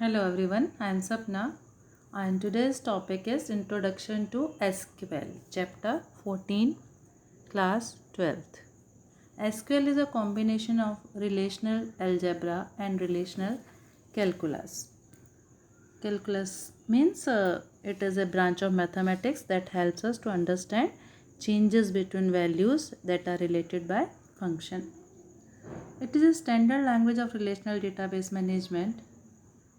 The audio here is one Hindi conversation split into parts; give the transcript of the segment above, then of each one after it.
Hello everyone, I am Sapna and today's topic is Introduction to SQL, Chapter 14, Class 12th. SQL is a combination of relational algebra and relational calculus. Calculus means it is a branch of mathematics that helps us to understand changes between values that are related by function. It is a standard language of relational database management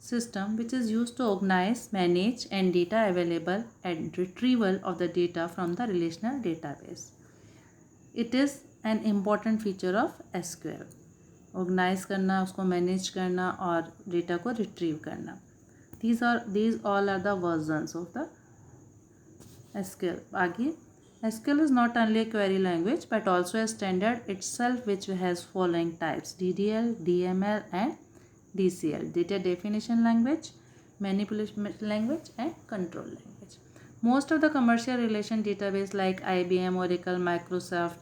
system which is used to organize, manage and data available and retrieval of the data from the relational database. It is an important feature of SQL. Organize करना, उसको manage करना और data को retrieve करना. These all are the versions of the SQL. आगे SQL is not only a query language but also a standard itself which has following types: DDL, DML and DCL, data definition language, manipulation language and control language. Most of the commercial relation database like IBM, Oracle, Microsoft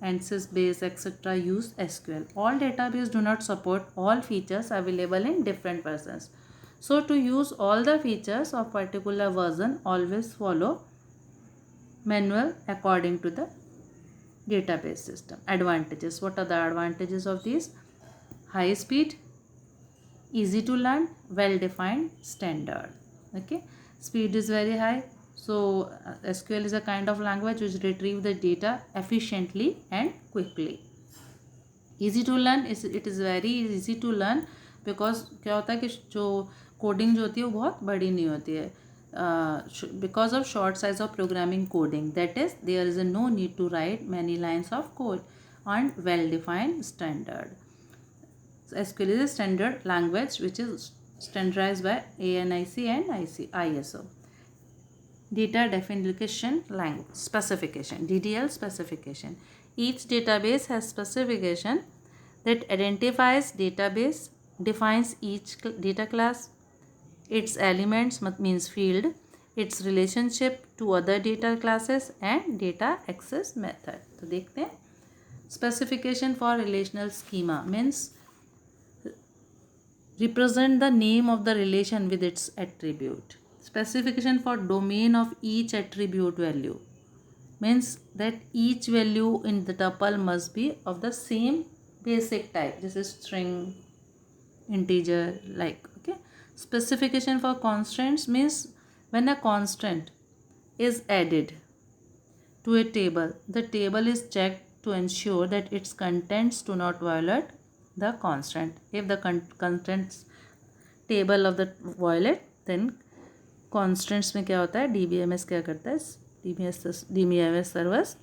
and Sysbase etc. use SQL. All databases do not support all features available in different versions. So to use all the features of particular version, always follow manual according to the database system. Advantages. What are the advantages of these? High speed, easy to learn, well defined, standard. Okay, speed is very high. So SQL is a kind of language which retrieve the data efficiently and quickly. Easy to learn, it is very easy to learn because क्या होता है कि जो कोडिंग जो होती है वो बहुत बड़ी नहीं होती है because of short size of programming coding, that is there is no need to write many lines of code and well defined standard. SQL is a standard language which is standardized by ANIC and ISO. Data definition language specification, DDL specification. Each database has specification that identifies database, defines each data class, its elements means field, its relationship to other data classes and data access method. तो देखते हैं. Specification for relational schema means represent the name of the relation with its attribute. Specification for domain of each attribute value means that each value in the tuple must be of the same basic type. This is string, integer, like. Okay. Specification for constraints means when a constant is added to a table, the table is checked to ensure that its contents do not violate the constant. If the contents table of the violate, then constants में क्या होता है, DBMS क्या करता है, DBMS सर्वर्स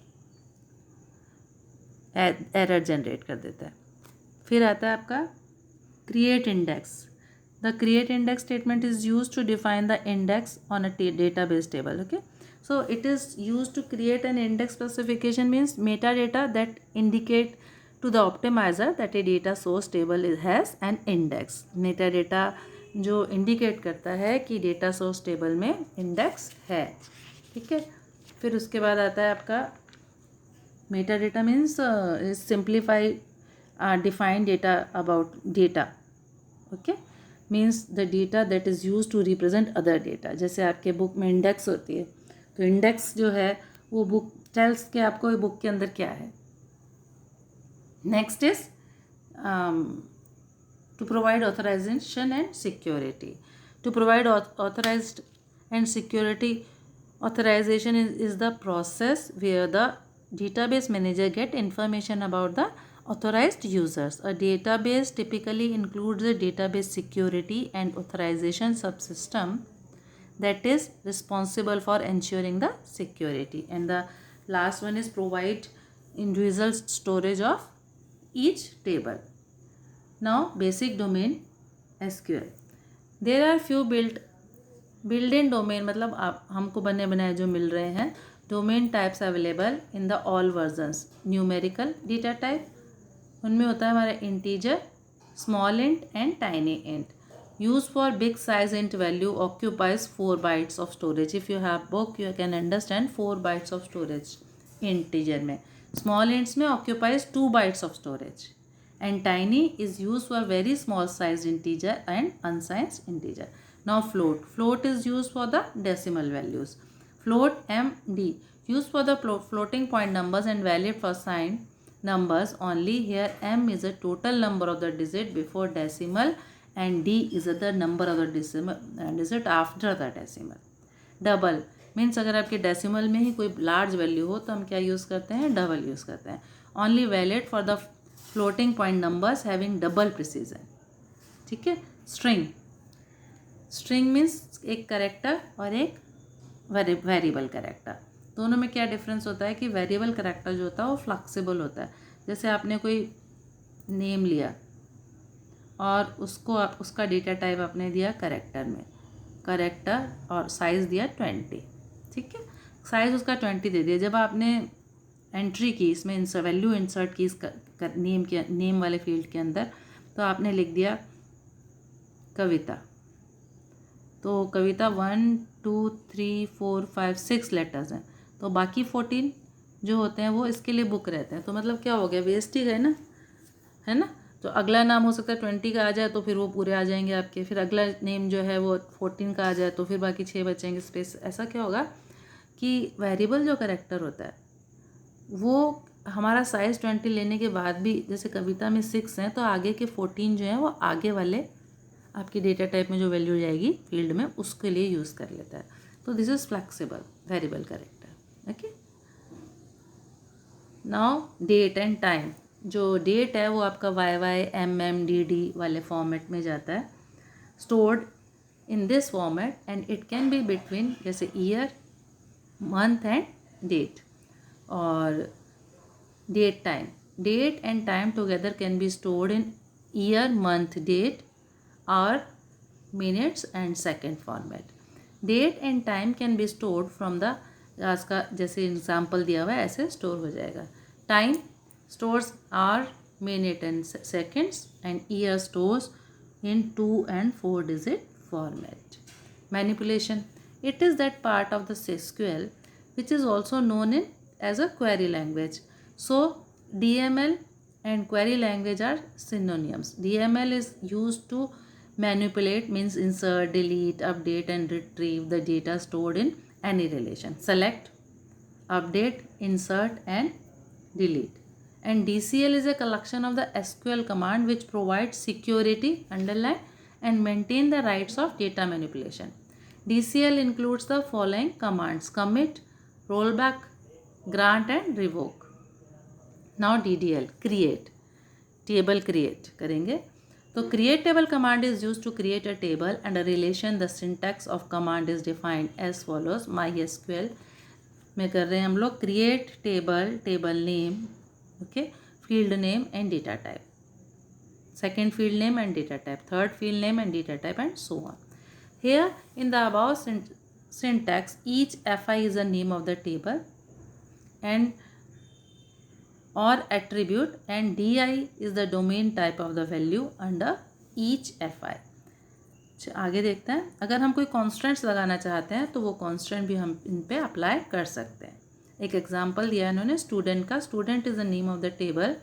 एरर जनरेट कर देता है. फिर आता है आपका create index. The create index statement is used to define the index on a database table. Okay, so it is used to create an index. Specification means metadata that indicate to the optimizer that a data source table has an index. Metadata जो इंडिकेट करता है कि डेटा सोर्स टेबल में इंडेक्स है. ठीक है, फिर उसके बाद आता है आपका metadata means simplify define data about data. Okay, means the data that is use to represent other data. जैसे आपके बुक में इंडेक्स होती है, तो इंडेक्स जो है वो बुक टेल्स के आपको बुक के अंदर क्या है. Next is to provide authorization and security. To provide authorized and security, authorization is the process where the database manager get information about the authorized users. A database typically includes a database security and authorization subsystem that is responsible for ensuring the security. And the last one is provide individual storage of each table. Now basic domain SQL. There are few built-in domain, मतलब आप हमको बने बनाए जो मिल रहे हैं domain types available in the all versions. Numerical data type, उनमें होता है हमारा integer, small int and tiny int. Used for big size int value occupies 4 bytes of storage. If you have book you can understand 4 bytes of storage integer में. Small ints में occupies 2 bytes of storage. and tiny is used for very small sized integer and unsized integer. Now float is used for the decimal values. Float MD used for the floating point numbers and valid for signed numbers only. Here M is the total number of the digit before decimal and D is the number of the digit after the decimal. Double means अगर आपके डेसिमल में ही कोई लार्ज वैल्यू हो तो हम क्या यूज़ करते हैं, डबल यूज़ करते हैं. Only valid for the floating point numbers having double precision. ठीक है. स्ट्रिंग मीन्स एक करेक्टर और एक वेरिएबल करेक्टर. दोनों में क्या डिफरेंस होता है कि वेरिएबल करेक्टर जो होता है वो फ्लेक्सिबल होता है. जैसे आपने कोई नेम लिया और उसको आप उसका डेटा टाइप आपने दिया करेक्टर में, करेक्टर और साइज़ दिया 20. ठीक है. साइज़ उसका 20 दे दिया. जब आपने एंट्री की इसमें वैल्यू इंसर्ट की नेम वाले फील्ड के अंदर, तो आपने लिख दिया कविता. तो कविता 1 2 3 4 5 6 लेटर्स हैं, तो बाकी 14 जो होते हैं वो इसके लिए बुक रहते हैं. तो मतलब क्या हो गया, वेस्ट ही गए ना, है ना. तो अगला नाम हो सकता है 20 का आ जाए तो फिर वो पूरे आ जाएंगे आपके. फिर अगला नेम जो है वो 14 का आ जाए तो फिर बाकी 6 बचेंगे स्पेस. ऐसा क्या होगा कि वेरिएबल जो करेक्टर होता है वो हमारा साइज़ 20 लेने के बाद भी, जैसे कविता में 6 हैं तो आगे के 14 जो हैं वो आगे वाले आपकी डेटा टाइप में जो वैल्यू जाएगी फील्ड में उसके लिए यूज़ कर लेता है. तो this is flexible variable character. Okay. Now date and time. जो डेट है वो आपका YY MM DD वाले फॉर्मेट में जाता है. Stored in this format and it can be between जैसे ईयर, मंथ एंड डेट. और date time, date and time together can be stored in year, month, date और minutes and second format. Date and time can be stored from the, आज का जैसे एग्जाम्पल दिया हुआ है ऐसे स्टोर हो जाएगा. Time stores hour, minute and seconds, and year stores in 2 and 4 digit format. Manipulation. It is that part of the SQL which is also known as a query language. So DML and query language are synonyms. DML is used to manipulate, means insert, delete, update and retrieve the data stored in any relation. Select, update, insert and delete. And DCL is a collection of the SQL command which provides security, underline and maintain the rights of data manipulation. DCL includes the following commands: commit, rollback, grant and revoke. Now DDL, create, table create करेंगे. तो create table command is used to create a table and a relation. The syntax of command is defined as follows. MySQL में कर रहे हैं हम लोग create table, table name, okay, field name and data type, second field name and data type, third field name and data type and so on. Here in the above syntax, each FI is the name of the table and or attribute and DI is the domain type of the value under each FI. आगे देखते हैं. अगर हम कोई कॉन्स्टेंट्स लगाना चाहते हैं तो वो कॉन्स्टेंट भी हम इन पे अप्लाई कर सकते हैं. एक एग्जाम्पल दिया है इन्होंने स्टूडेंट का. Student is the name of the table,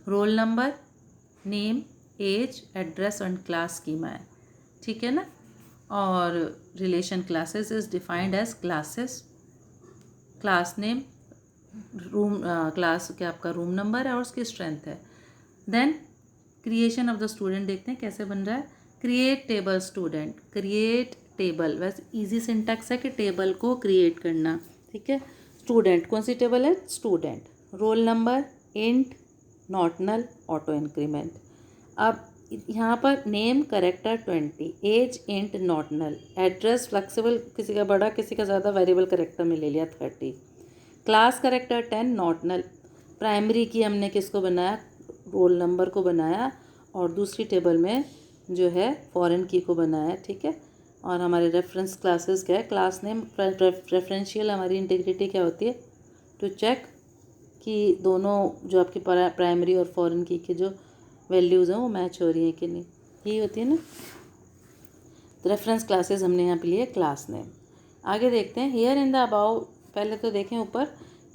roll number, name, age, address and class schema है. ठीक है ना. और relation classes is defined as classes, class name, room, class क्या आपका रूम नंबर है और उसकी स्ट्रेंथ है. Then creation of the student देखते हैं कैसे बन रहा है. Create table student, create table, वैसे इजी सिंटैक्स है कि टेबल को क्रिएट करना. ठीक है. स्टूडेंट कौन सी टेबल है, student. Roll number, int, not null, auto increment. अब यहाँ पर name character 20, age int not null, address flexible, किसी का बड़ा किसी का ज़्यादा, वेरिएबल करेक्टर में ले लिया 30. Class character 10 not null. Primary key हमने किसको बनाया, रोल नंबर को बनाया और दूसरी टेबल में जो है फॉरेन की को बनाया. ठीक है. और हमारे रेफरेंस क्लासेस क्या है, क्लास नेम, रेफरेंशियल हमारी इंटीग्रिटी क्या होती है, टू चेक कि दोनों जो आपकी प्राइमरी और फॉरेन की के जो वैल्यूज़ हैं वो मैच हो रही हैं कि नहीं, यही होती है ना. तो रेफरेंस क्लासेस हमने यहाँ पे लिए क्लास नेम. आगे देखते हैं. हियर इन द अबाउ, पहले तो देखें ऊपर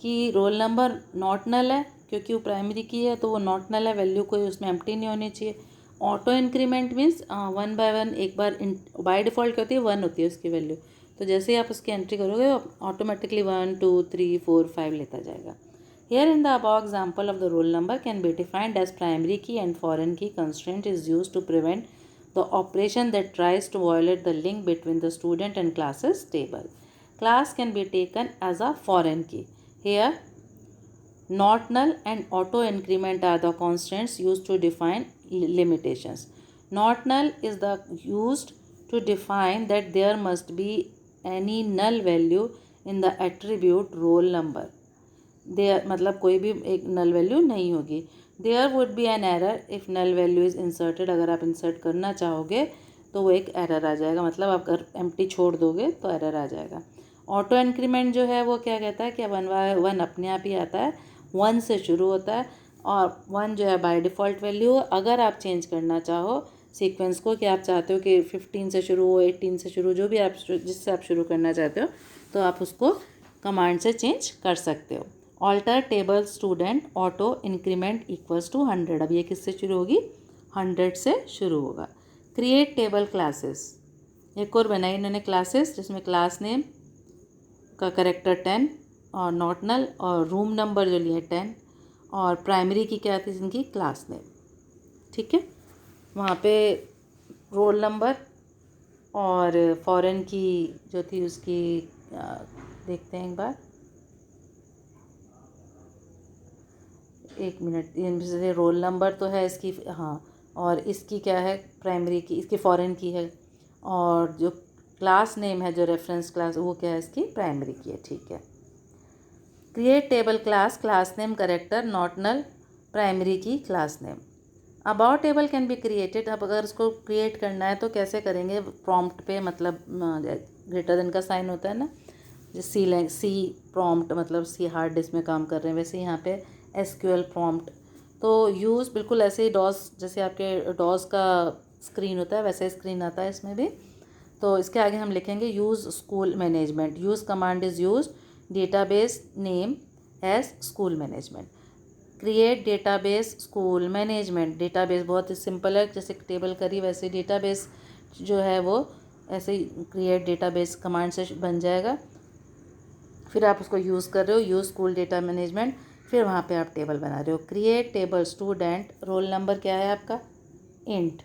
कि रोल नंबर नॉट नल है क्योंकि वो प्राइमरी की है तो वो नॉट नल है, वैल्यू कोई उसमें एम्प्टी नहीं होनी चाहिए। ऑटो इंक्रीमेंट मीन्स 1 बाय 1 एक बार बाय डिफ़ॉल्ट क्या होती है 1 होती है उसकी वैल्यू, तो जैसे ही आप उसकी एंट्री करोगे वो ऑटोमेटिकली 1 2 3 4 5 लेता जाएगा। Here in the above example of the roll number can be defined as primary key and foreign key constraint is used to prevent the operation that tries to violate the link between the student and classes table. Class can be taken as a foreign key. Here not null and auto increment are the constants used to define limitations. Not null is the used to define that there must be any null value in the attribute roll number. There मतलब कोई भी एक नल वैल्यू नहीं होगी। There would be an error if null value is inserted, अगर आप इंसर्ट करना चाहोगे तो वो एक एरर आ जाएगा, मतलब आप अगर एम्प्टी छोड़ दोगे तो एरर आ जाएगा। ऑटो इंक्रीमेंट जो है वो क्या कहता है कि 1 बाय 1 अपने आप ही आता है, 1 से शुरू होता है और 1 जो है बाय डिफ़ॉल्ट वैल्यू। अगर आप चेंज करना चाहो सीक्वेंस को कि आप चाहते हो कि 15 से शुरू हो, 18 से शुरू, जो भी आप जिससे आप शुरू करना चाहते हो तो आप उसको कमांड से चेंज कर सकते हो। Alter table student auto increment equals to 100, अब ये किससे शुरू होगी 100 से शुरू होगा। क्रिएट टेबल क्लासेस, एक और बनाई इन्होंने क्लासेस जिसमें क्लास नेम का करेक्टर 10 और नॉट नल और रूम नंबर जो लिए 10 और प्राइमरी की क्या थी जिनकी क्लास नेम, ठीक है। वहाँ पे रोल नंबर और फॉरेन की जो थी उसकी देखते हैं एक बार, एक मिनट, जैसे रोल नंबर तो है इसकी, हाँ, और इसकी क्या है प्राइमरी की, इसकी फॉरेन की है, और जो क्लास नेम है जो रेफरेंस क्लास वो क्या है इसकी प्राइमरी की है, ठीक है। Create table class, class name character not null, primary key class name. About table can be created, अब अगर उसको क्रिएट करना है तो कैसे करेंगे, प्रॉम्प्ट पे, मतलब ग्रेटर देन का साइन होता है ना, जैसे सी प्रॉम्प्ट मतलब सी हार्ड डिस्क में काम कर रहे हैं, वैसे यहाँ पे एसक्यूएल प्रॉम्प्ट। तो यूज़ बिल्कुल ऐसे ही डॉस, जैसे आपके डॉस का स्क्रीन होता है वैसे स्क्रीन आता है इसमें भी। तो इसके आगे हम लिखेंगे use school management, use command is use database name as school management. Create database school management, database बहुत ही सिंपल है, जैसे टेबल करी वैसे डेटाबेस जो है वो ऐसे ही क्रिएट डेटाबेस कमांड से बन जाएगा। फिर आप उसको यूज़ कर रहे हो यूज़ स्कूल डेटा मैनेजमेंट, फिर वहाँ पे आप टेबल बना रहे हो। Create table student, roll number क्या है आपका int,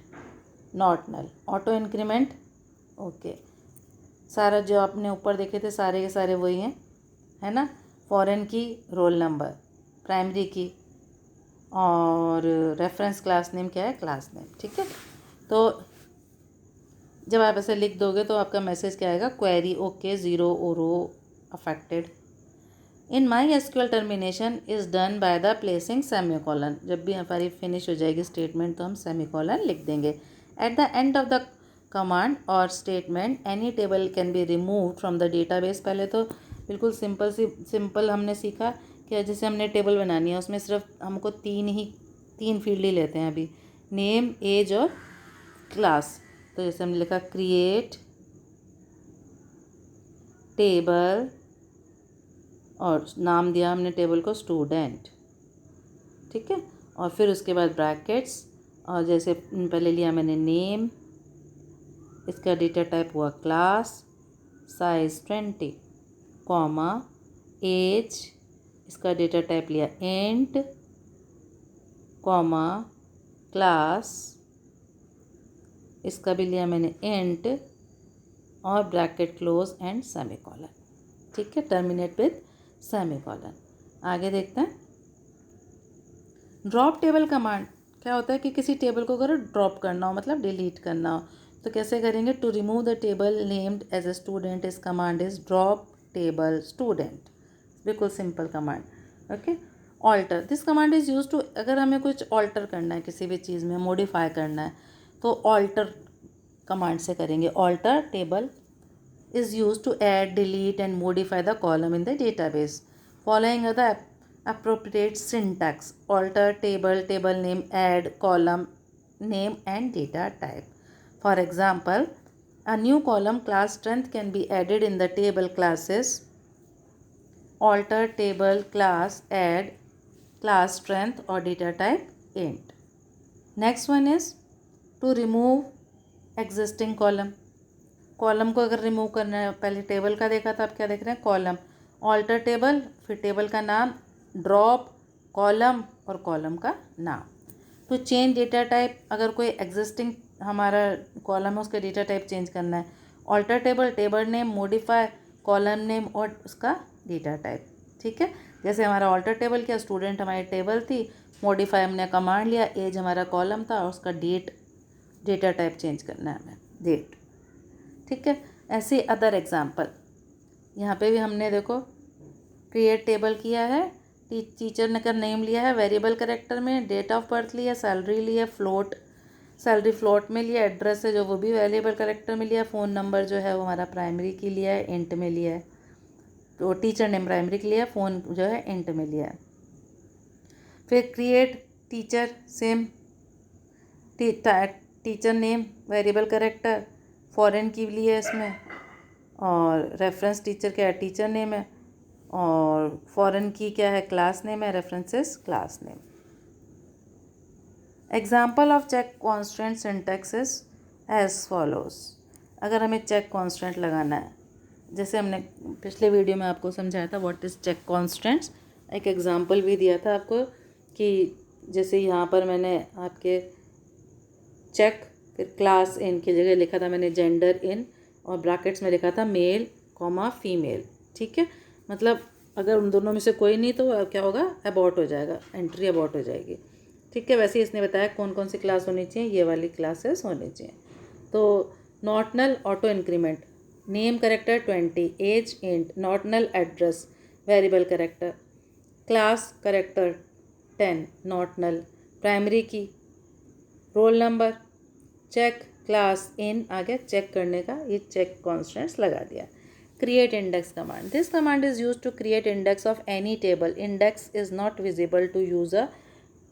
not null, auto increment, okay, सारा जो आपने ऊपर देखे थे सारे के सारे वही हैं, है ना। फॉरेन की रोल नंबर, प्राइमरी की, और रेफरेंस क्लास नेम क्या है क्लास नेम, ठीक है। तो जब आप ऐसे लिख दोगे तो आपका मैसेज क्या आएगा, query okay 0 row affected. In MySQL termination is done by the placing semicolon, जब भी हमारी फिनिश हो जाएगी स्टेटमेंट तो हम सेमीकोलन लिख देंगे। At the end of the command और statement any table can be remove from the database. पहले तो बिल्कुल सिंपल हमने सीखा कि जैसे हमने टेबल बनानी है उसमें सिर्फ हमको तीन फील्ड ही लेते हैं अभी, नेम एज और क्लास। तो जैसे हमने लिखा क्रिएट टेबल और नाम दिया हमने टेबल को स्टूडेंट, ठीक है, और फिर उसके बाद ब्रैकेट्स, और जैसे पहले लिया मैंने नेम, इसका डेटा टाइप हुआ क्लास, साइज 20, कॉमा एज, इसका डेटा टाइप लिया इंट, कॉमा क्लास, इसका भी लिया मैंने इंट, और ब्रैकेट क्लोज एंड सेमीकोलन, ठीक है, टर्मिनेट विद सेमीकोलन। आगे देखते हैं। ड्रॉप टेबल कमांड क्या होता है कि किसी टेबल को अगर ड्रॉप करना हो मतलब डिलीट करना हो तो कैसे करेंगे। To remove the table named as a student this command is drop table student, बिल्कुल simple command, okay. Alter, this command is use to, अगर हमें कुछ ऑल्टर करना है किसी भी चीज़ में, मॉडिफाई करना है तो ऑल्टर कमांड से करेंगे। Alter table is used to add, delete and modify the column in the database. Following are the appropriate syntax: alter table, table name, add column name and data type. For example, a new column class strength can be added in the table classes. Alter table class, add class strength or data type int. Next one is to remove existing column. Column को अगर रिमूव करना है, पहले टेबल का देखा था, अब क्या देख रहे हैं, कॉलम. ऑल्टर टेबल, फिर टेबल का नाम, ड्रॉप कॉलम और कॉलम का नाम. टू चेंज डेटा टाइप, अगर कोई एग्जिस्टिंग हमारा कॉलम है उसका डेटा टाइप चेंज करना है, alter table, table name, modify column name और उसका डेटा टाइप. ठीक है, जैसे हमारा ऑल्टर टेबल क्या, स्टूडेंट हमारी टेबल थी, मॉडिफाई हमने कमांड लिया, एज हमारा कॉलम था और उसका डेटा टाइप चेंज करना है हमें, डेट. ठीक है, ऐसे अदर एग्जाम्पल यहाँ पे भी हमने देखो क्रिएट टेबल किया है, टीचर ने का नेम लिया है वेरिएबल कैरेक्टर में, डेट ऑफ बर्थ लिया, सैलरी लिया, फ्लोट सैलरी फ्लोट में लिया, एड्रेस है जो वो भी वेरिएबल कैरेक्टर में लिया, फ़ोन नंबर जो है वो हमारा प्राइमरी की लिया है, इंट में लिया है. तो टीचर नेम प्राइमरी के लिए, फ़ोन जो है इंट में लिया है. फिर create teacher, same teacher name variable character foreign की लिए है इसमें, और रेफरेंस टीचर क्या है, टीचर नेम है, और फॉरेन की क्या है, क्लास नेम है, references class name. Example of check constant syntax is as follows. अगर हमें चेक कॉन्स्टेंट लगाना है, जैसे हमने पिछले वीडियो में आपको समझाया था व्हाट इज़ चेक कॉन्स्टेंट्स, एक एग्जांपल भी दिया था आपको कि जैसे यहाँ पर मैंने आपके चेक, फिर क्लास इन की जगह लिखा था मैंने जेंडर इन, और ब्रैकेट्स में लिखा था मेल कॉमा फीमेल. ठीक है, मतलब अगर उन दोनों में से कोई नहीं तो क्या होगा, अबॉर्ट हो जाएगा, एंट्री अबॉर्ट हो जाएगी. ठीक है, वैसे ही इसने बताया कौन कौन सी क्लास होनी चाहिए, ये वाली क्लासेस होनी चाहिए. तो not null auto increment, name character 20, age int, not null address variable character, class character 10 not null, primary key, roll number, check class in, आगे चेक करने का ये चेक कॉन्स्टेंट्स लगा दिया. Create index command, this command is use to create index of any table. Index is not visible to user.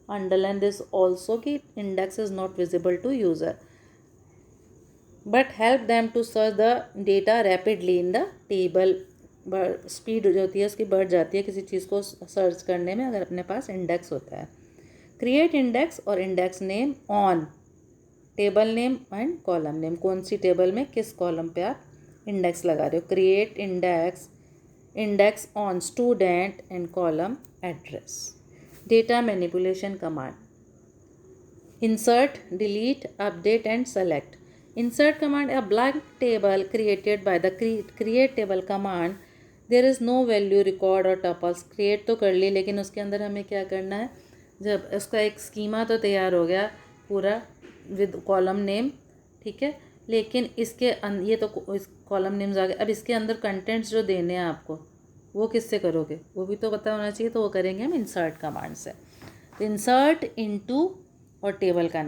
Underline this also कि index is not visible to user but help them to search the data rapidly in the table. Speed जो होती है उसकी बढ़ जाती है किसी चीज़ को सर्च करने में अगर अपने पास इंडेक्स होता है. क्रिएट इंडेक्स और index name on table name and column name, कौन सी टेबल में किस कॉलम पे आप इंडेक्स लगा रहे हो. Create index on student and column address. Data manipulation command, insert, delete, update and select. Insert command, a blank table created by the create table command. There is no value, record और tuples. create तो कर ली, लेकिन उसके अंदर हमें क्या करना है, जब उसका एक स्कीमा तो तैयार हो गया पूरा विद कॉलम नेम. ठीक है, लेकिन इसके ये तो इस कॉलम नेम्स आ गए. अब इसके अंदर कंटेंट्स जो देने हैं आपको वो किससे करोगे, वो भी तो पता होना चाहिए. तो वो करेंगे हम इंसर्ट कमांड से. तो इंसर्ट इनटू और टेबल का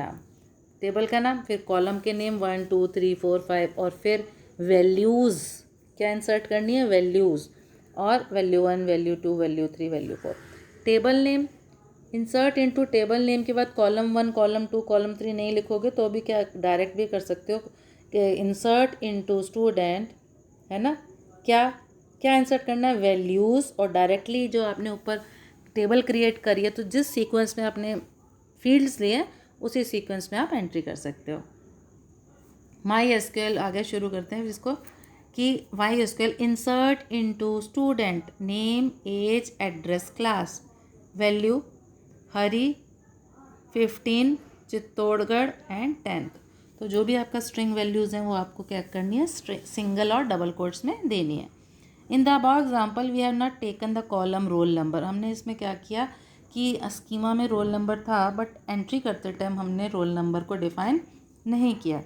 नाम, फिर कॉलम के नेम 1 2 3 4 5, और फिर वैल्यूज़ क्या इंसर्ट करनी है, वैल्यूज़, और value 1 value 2 value 3 value 4. Table name, insert into table name के बाद कॉलम 1 कॉलम 2 कॉलम 3 नहीं लिखोगे तो भी क्या डायरेक्ट भी कर सकते हो कि इंसर्ट इनटू स्टूडेंट, है ना. क्या इंसर्ट करना है, वैल्यूज़, और डायरेक्टली जो आपने ऊपर टेबल क्रिएट करी है तो जिस सीक्वेंस में आपने फील्ड्स लिए उसी सीक्वेंस में आप एंट्री कर सकते हो. माई एसक्यूएल आगे शुरू करते हैं जिसको कि MySQL insert into student name age address class value Hari 15 Chittorgarh and 10th. तो जो भी आपका स्ट्रिंग वैल्यूज़ हैं वो आपको क्या करनी है, सिंगल और डबल कोट्स में देनी है. In the above example we have not taken the column roll number. हमने इसमें क्या किया कि स्कीमा में रोल नंबर था बट एंट्री करते टाइम हमने रोल नंबर को डिफाइन नहीं किया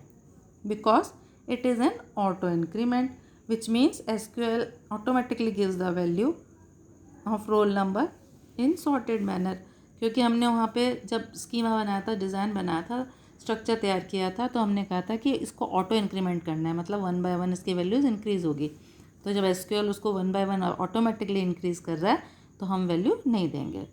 because it is an auto increment which means SQL automatically gives the value of roll number in sorted manner. क्योंकि हमने वहाँ पे जब स्कीमा बनाया था, डिज़ाइन बनाया था, स्ट्रक्चर तैयार किया था, तो हमने कहा था कि इसको ऑटो इंक्रीमेंट करना है, मतलब 1 by 1 इसकी वैल्यूज़ इंक्रीज़ होगी. तो जब एसक्यूएल उसको 1 by 1 ऑटोमेटिकली इंक्रीज़ कर रहा है तो हम वैल्यू नहीं देंगे.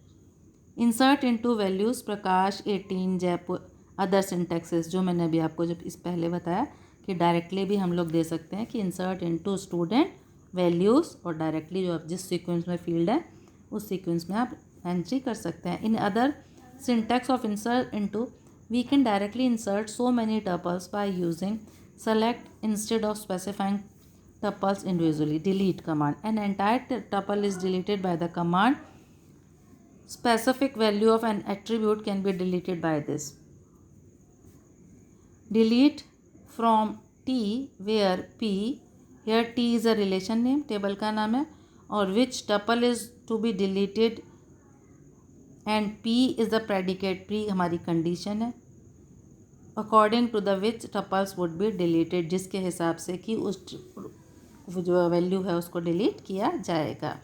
इंसर्ट इनटू वैल्यूज़ प्रकाश 18 जयपुर. अदर सिंटैक्सेस जो मैंने अभी आपको जब इस पहले बताया कि डायरेक्टली भी हम लोग दे सकते हैं कि इंसर्ट इनटू स्टूडेंट वैल्यूज़, और डायरेक्टली जो आप जिस सीक्वेंस में फील्ड है उस सीक्वेंस में आप एंट्री कर सकते हैं. In other syntax of insert into, we can directly insert so many tuples by using select instead of specifying tuples individually. Delete command. An entire tuple is deleted by the command. Specific value of an attribute can be deleted by this. Delete from T where P, here T is a relation name, table का नाम है, और which tuple is to be deleted and P is the predicate. P हमारी condition है. According to the which tuples would be deleted, जिसके हिसाब से कि उस जो वैल्यू है उसको डिलीट किया जाएगा.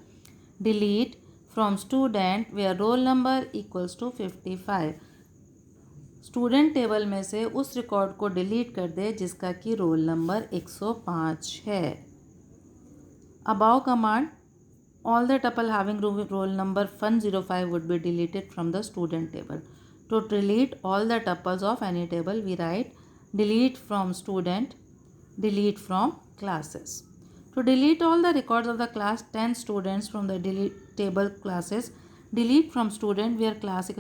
Delete from student where roll number equals to 55. Student table में से उस रिकॉर्ड को डिलीट कर दे जिसका कि रोल नंबर 105 है. Above command, all the tuple having roll number 105 would be deleted from the student table. To delete all the tuples of any table, we write delete from student, delete from classes. To delete all the records of the class 10 students from the delete table classes, delete from student where class,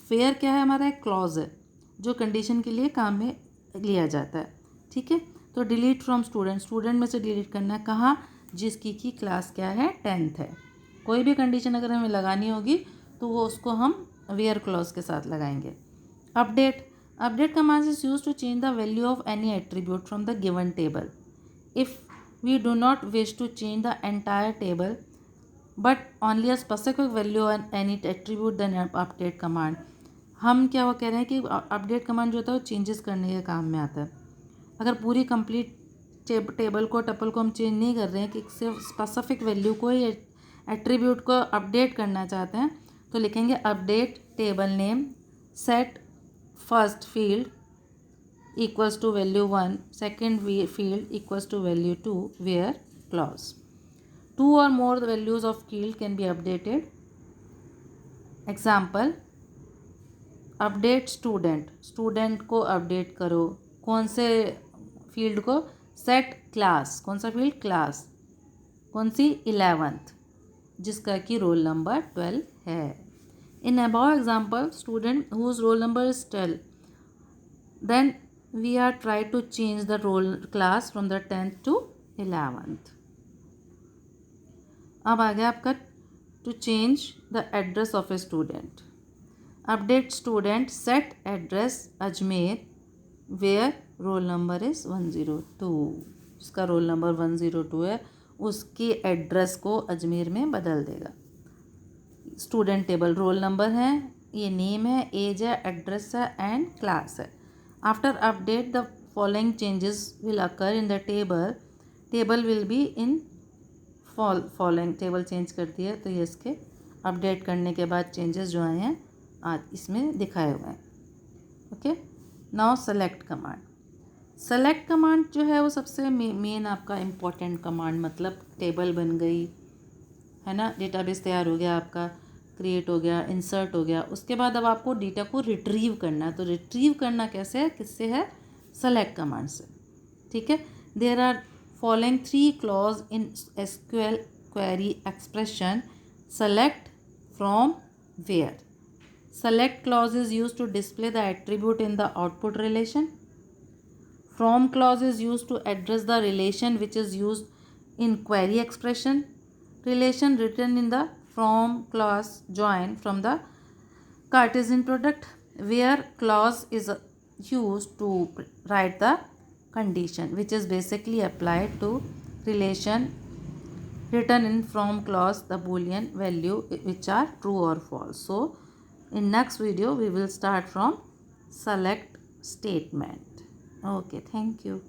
where क्या है हमारा एक क्लॉज है जो कंडीशन के लिए काम में लिया जाता है. ठीक है, तो डिलीट फ्रॉम स्टूडेंट, स्टूडेंट में से डिलीट करना है कहाँ, जिसकी की क्लास क्या है 10th है. कोई भी कंडीशन अगर हमें लगानी होगी तो वो उसको हम वेयर क्लॉज के साथ लगाएंगे. Update, update command is use to change the value of any attribute from the given table. If we do not wish to change the entire table but only a specific value on any attribute, then update command. हम क्या वो कह रहे हैं कि अपडेट कमांड जो होता है वो चेंजेस करने के काम में आता है. अगर पूरी कंप्लीट टेबल को टपल को हम चेंज नहीं कर रहे हैं कि सिर्फ स्पेसिफिक वैल्यू को ही एट्रीब्यूट को अपडेट करना चाहते हैं तो लिखेंगे update table name set first field equals to value 1, second field equals to value 2 where clause. 2 or more values of field can be updated. Example, update student, student को अपडेट करो. कौन से फील्ड को, सेट क्लास, कौन सा फील्ड क्लास, कौन सी 11th जिसका कि रोल नंबर 12 है. In above example student whose roll number is 12, then we are try to change the roll class from the 10th to 11th. अब आ गया आपका to change the address of a student. Update student set address Ajmer where roll number is 102. उसका रोल नंबर 102 है, उसकी एड्रेस को अजमेर में बदल देगा. स्टूडेंट टेबल रोल नंबर है, ये नेम है, एज है, एड्रेस है एंड क्लास है. After update the following changes will occur in the table. Table will be in following, table change कर दिया तो ये इसके अपडेट करने के बाद चेंजेस जो आए हैं आज इसमें दिखाए हुए हैं. Okay, now select command. Select command जो है वो सबसे मेन आपका इम्पोर्टेंट कमांड, मतलब टेबल बन गई है ना, डेटाबेस तैयार हो गया आपका, क्रिएट हो गया, इंसर्ट हो गया. उसके बाद अब आपको डेटा को रिट्रीव करना है. तो रिट्रीव करना कैसे है, किससे है, सेलेक्ट कमांड से. ठीक है, there are following 3 clause in SQL query expression. Select from where. Select clause is used to display the attribute in the output relation. From clause is used to address the relation which is used in query expression. Relation written in the from clause join from the Cartesian product. Where clause is used to write the condition which is basically applied to relation written in from clause, the boolean value which are true or false. So in next video we will start from select statement. Okay, thank you.